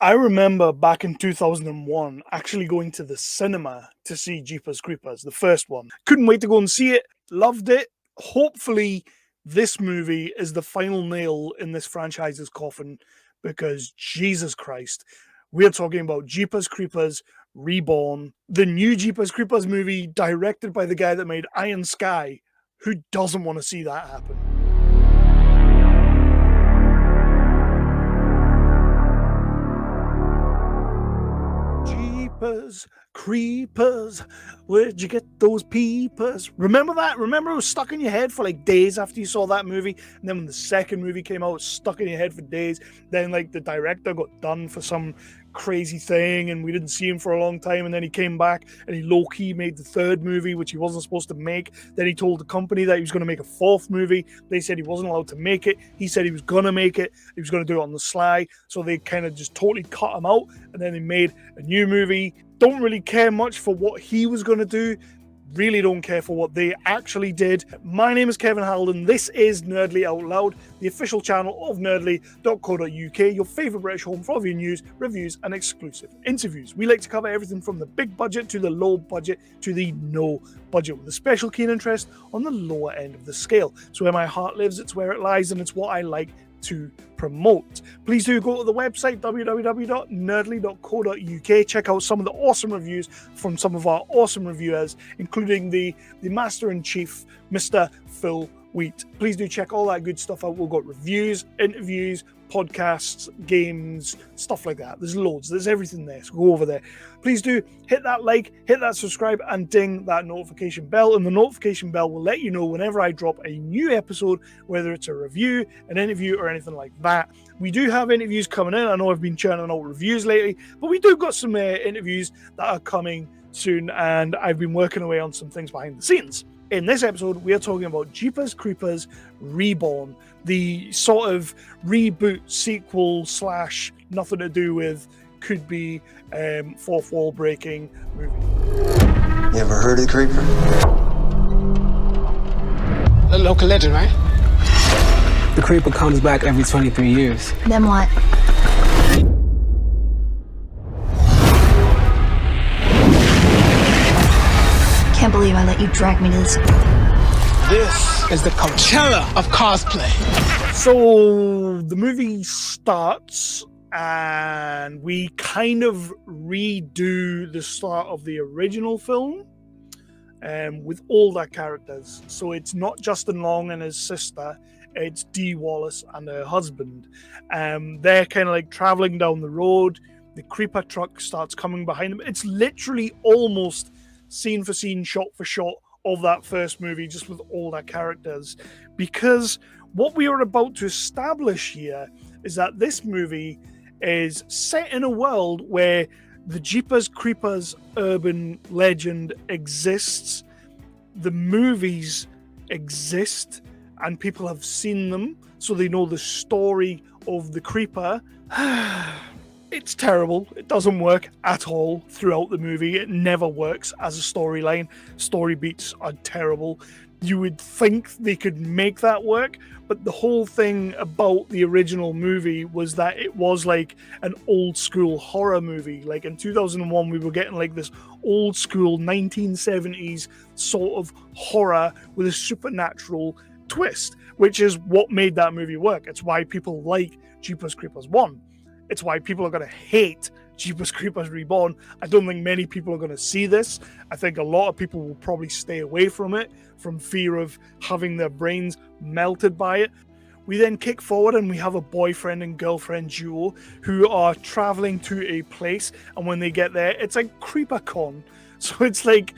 I remember back in 2001 actually going to the cinema to see Jeepers Creepers, the first one. Couldn't wait to go and see it. Loved it. Hopefully, this movie is the final nail in this franchise's coffin because Jesus Christ, we're talking about Jeepers Creepers Reborn, the new Jeepers Creepers movie directed by the guy that made Iron Sky. Who doesn't want to see that happen? Jeepers Creepers, where'd you get those peepers? Remember that? Remember it was stuck in your head for like days after you saw that movie? And then when the second movie came out, it was stuck in your head for days. Then like the director got done for some crazy thing and we didn't see him for a long time, and then he came back and he low-key made the third movie, which he wasn't supposed to make. Then he told the company that he was going to make a fourth movie. They said he wasn't allowed to make it. He said he was going to make it. He was going to do it on the sly. So they kind of just totally cut him out, and then they made a new movie. Don't really care much for what he was going to do. Really don't care for what they actually did. My name is Kevin Halden. This is Nerdly Out Loud, the official channel of nerdly.co.uk, your favourite British home for all of your news, reviews and exclusive interviews. We like to cover everything from the big budget to the low budget to the no budget, with a special keen interest on the lower end of the scale. So where my heart lives, it's where it lies, and it's what I like to promote. Please do go to the website www.nerdly.co.uk. Check out some of the awesome reviews from some of our awesome reviewers, including the Master in Chief, Mr. Phil Wheat. Please do check all that good stuff out. We've got reviews, interviews, podcasts, games, stuff like that. There's loads. There's everything there. So go over there. Please do hit that like, hit that subscribe, and ding that notification bell. And the notification bell will let you know whenever I drop a new episode, whether it's a review, an interview, or anything like that. We do have interviews coming in. I know I've been churning out reviews lately, but we do got some interviews that are coming soon, and I've been working away on some things behind the scenes. In this episode, we are talking about Jeepers Creepers Reborn, the sort of reboot, sequel / nothing to do with, could be fourth wall breaking movie. You ever heard of the Creeper? A local legend, right? The Creeper comes back every 23 years. Then what? Can't believe I let you drag me to this. This is the Coachella of cosplay. So the movie starts and we kind of redo the start of the original film with older characters. So it's not Justin Long and his sister, it's Dee Wallace and her husband. They're kind of like traveling down the road. The creeper truck starts coming behind them. It's literally almost scene for scene, shot for shot of that first movie, just with all their characters. Because what we are about to establish here is that this movie is set in a world where the Jeepers Creepers urban legend exists, the movies exist, and people have seen them, so they know the story of the creeper. It's terrible. It doesn't work at all throughout the movie. It never works as a storyline. Story beats are terrible. You would think they could make that work, but the whole thing about the original movie was that it was like an old school horror movie. Like in 2001, we were getting like this old school 1970s sort of horror with a supernatural twist, which is what made that movie work. It's why people like Jeepers Creepers 1. It's why people are going to hate Jeepers Creepers Reborn. I don't think many people are going to see this. I think a lot of people will probably stay away from it from fear of having their brains melted by it. We then kick forward and we have a boyfriend and girlfriend duo who are traveling to a place, and when they get there, it's like CreeperCon. So it's like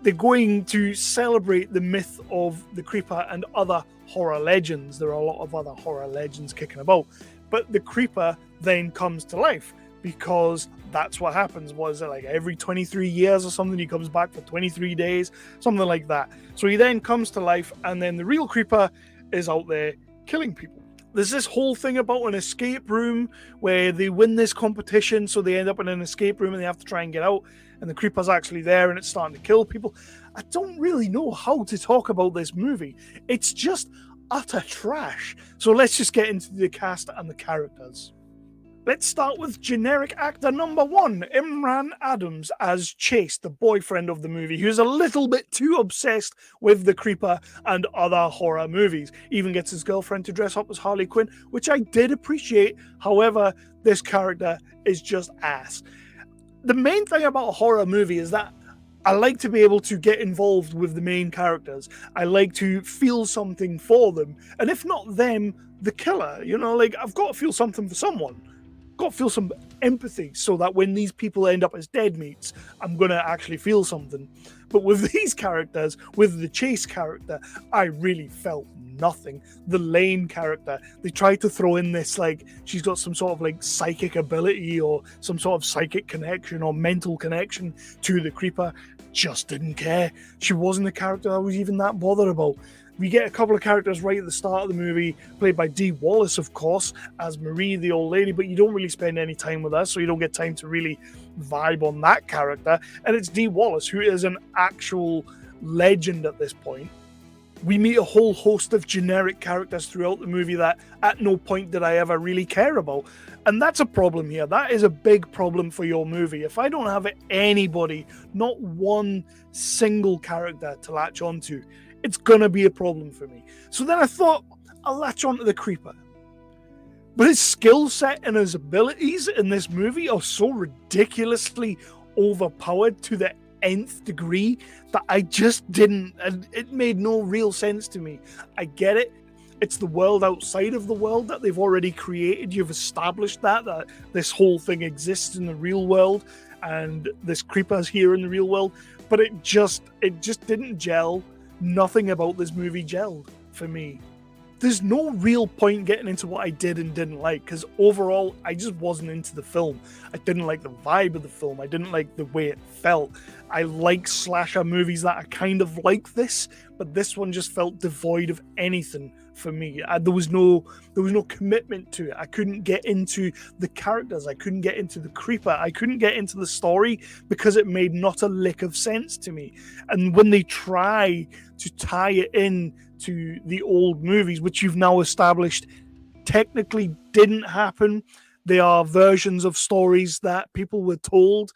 they're going to celebrate the myth of the creeper and other horror legends. There are a lot of other horror legends kicking about. But the creeper then comes to life because that's what happens. Was it like every 23 years or something? He comes back for 23 days, something like that. So he then comes to life, and then the real creeper is out there killing people. There's this whole thing about an escape room where they win this competition, so they end up in an escape room and they have to try and get out, and the creeper's actually there and it's starting to kill people. I don't really know how to talk about this movie. It's just utter trash. So let's just get into the cast and the characters. Let's start with generic actor number 1, Imran Adams as Chase, the boyfriend of the movie, who's a little bit too obsessed with the Creeper and other horror movies. Even gets his girlfriend to dress up as Harley Quinn, which I did appreciate. However, this character is just ass. The main thing about a horror movie is that I like to be able to get involved with the main characters. I like to feel something for them. And if not them, the killer. You know, like, I've got to feel something for someone. Got to feel some empathy so that when these people end up as dead meats, I'm going to actually feel something. But with these characters, with the Chase character, I really felt nothing. The Laine character, they tried to throw in this, like, she's got some sort of like psychic ability or some sort of psychic connection or mental connection to the Creeper. Just didn't care. She wasn't a character I was even that bothered about. We get a couple of characters right at the start of the movie, played by Dee Wallace, of course, as Marie, the old lady, but you don't really spend any time with her, so you don't get time to really vibe on that character. And it's Dee Wallace, who is an actual legend at this point. We meet a whole host of generic characters throughout the movie that at no point did I ever really care about. And that's a problem here. That is a big problem for your movie. If I don't have anybody, not one single character to latch onto, it's going to be a problem for me. So then I thought, I'll latch onto the Creeper. But his skill set and his abilities in this movie are so ridiculously overpowered to the nth degree that I just didn't, and it made no real sense to me. I get it. It's the world outside of the world that they've already created. You've established that this whole thing exists in the real world and this Creeper's here in the real world. But it just didn't gel. Nothing about this movie gelled for me. There's no real point getting into what I did and didn't like, because overall, I just wasn't into the film. I didn't like the vibe of the film. I didn't like the way it felt. I like slasher movies that are kind of like this, but this one just felt devoid of anything for me. There was no commitment to it. I couldn't get into the characters. I couldn't get into the Creeper. I couldn't get into the story because it made not a lick of sense to me. And when they try to tie it in to the old movies, which you've now established technically didn't happen, they are versions of stories that people were told,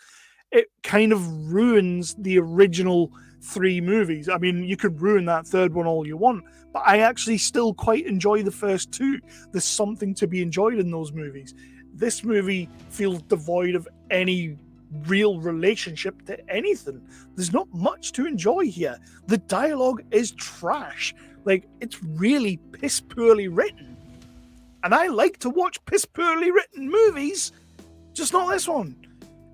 it kind of ruins the original 3 movies. I mean, you could ruin that third one all you want, but I actually still quite enjoy the first 2. There's something to be enjoyed in those movies. This movie feels devoid of any real relationship to anything. There's not much to enjoy here. The dialogue is trash. Like, it's really piss poorly written. And I like to watch piss poorly written movies, just not this one.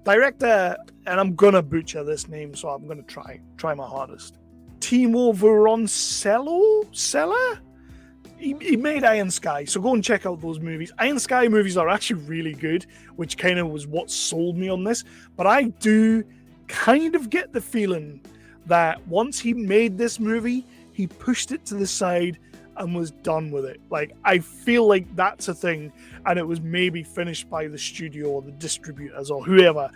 Director, and I'm gonna butcher this name, so I'm gonna try my hardest. Timo Vuorensola? He made Iron Sky, so go and check out those movies. Iron Sky movies are actually really good, which kind of was what sold me on this. But I do kind of get the feeling that once he made this movie, he pushed it to the side and was done with it. Like, I feel like that's a thing, and it was maybe finished by the studio or the distributors or whoever.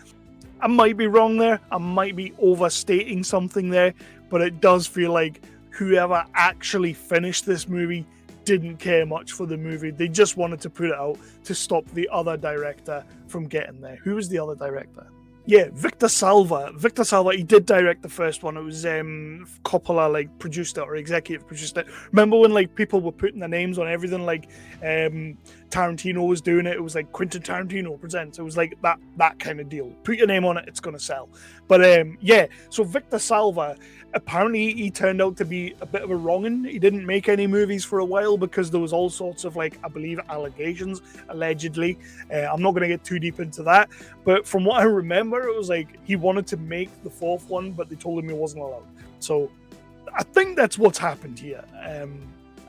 I might be wrong there. I might be overstating something there, but it does feel like whoever actually finished this movie didn't care much for the movie. They just wanted to put it out to stop the other director from getting there. Who was the other director? Yeah, Victor Salva. Victor Salva, he did direct the first one. It was Coppola, like, produced it or executive produced it. Remember when, like, people were putting their names on everything, like Tarantino was doing it. It was like Quentin Tarantino presents. It was like that kind of deal. Put your name on it, it's going to sell. But yeah, so Victor Salva, apparently he turned out to be a bit of a wrong'un. He didn't make any movies for a while because there was all sorts of, like, I believe, allegations, allegedly. I'm not going to get too deep into that. But from what I remember, it was like he wanted to make the 4th one, but they told him he wasn't allowed. So I think that's what's happened here.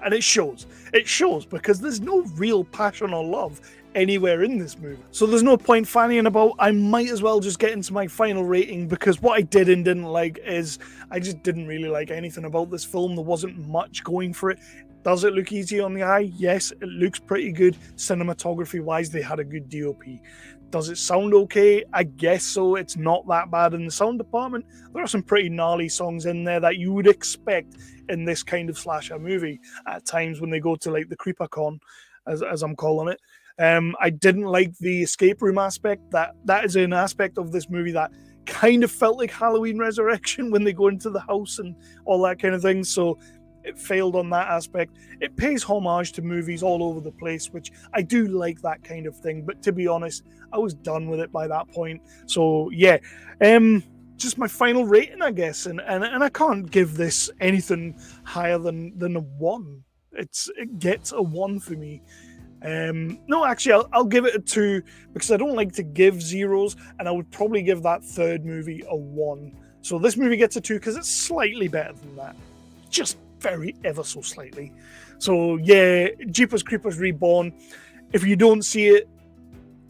And it shows. It shows because there's no real passion or love anywhere in this movie. So there's no point fannying about. I might as well just get into my final rating, because what I did and didn't like is I just didn't really like anything about this film. There wasn't much going for it. Does it look easy on the eye? Yes, it looks pretty good. Cinematography-wise, they had a good DOP. Does it sound okay? I guess so. It's not that bad in the sound department. There are some pretty gnarly songs in there that you would expect in this kind of slasher movie at times when they go to, like, the Creeper Con, as I'm calling it. I didn't like the escape room aspect. That is an aspect of this movie that kind of felt like Halloween Resurrection when they go into the house and all that kind of thing. So it failed on that aspect. It pays homage to movies all over the place, which I do like that kind of thing. But to be honest, I was done with it by that point. So yeah, just my final rating, I guess. And I can't give this anything higher than a 1. It gets a 1 for me. No, actually, I'll give it a 2 because I don't like to give zeros, and I would probably give that third movie a 1. So this movie gets a 2 because it's slightly better than that. Just very ever so slightly. So yeah, Jeepers Creepers Reborn. If you don't see it,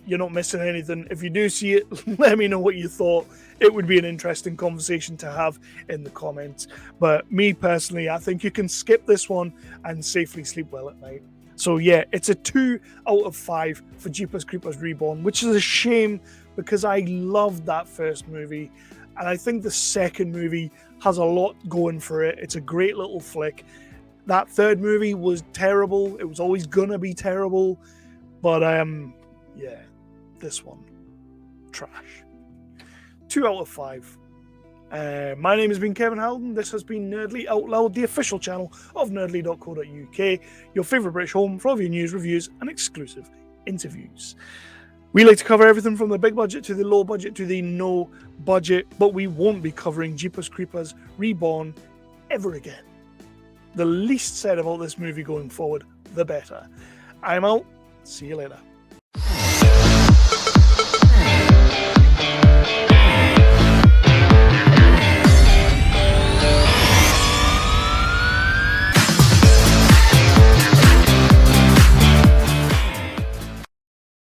you're not missing anything. If you do see it, let me know what you thought. It would be an interesting conversation to have in the comments. But me personally, I think you can skip this one and safely sleep well at night. So yeah, it's a 2 out of 5 for Jeepers Creepers Reborn, which is a shame because I loved that first movie. And I think the second movie has a lot going for it. It's a great little flick. That third movie was terrible. It was always gonna be terrible. But yeah, this one, trash. 2 out of 5. My name has been Kevin Halden. This has been Nerdly Out Loud, the official channel of nerdly.co.uk, your favourite British home for all of your news, reviews, and exclusive interviews. We like to cover everything from the big budget to the low budget to the no budget, but we won't be covering Jeepers Creepers Reborn ever again. The least said about this movie going forward, the better. I'm out. See you later.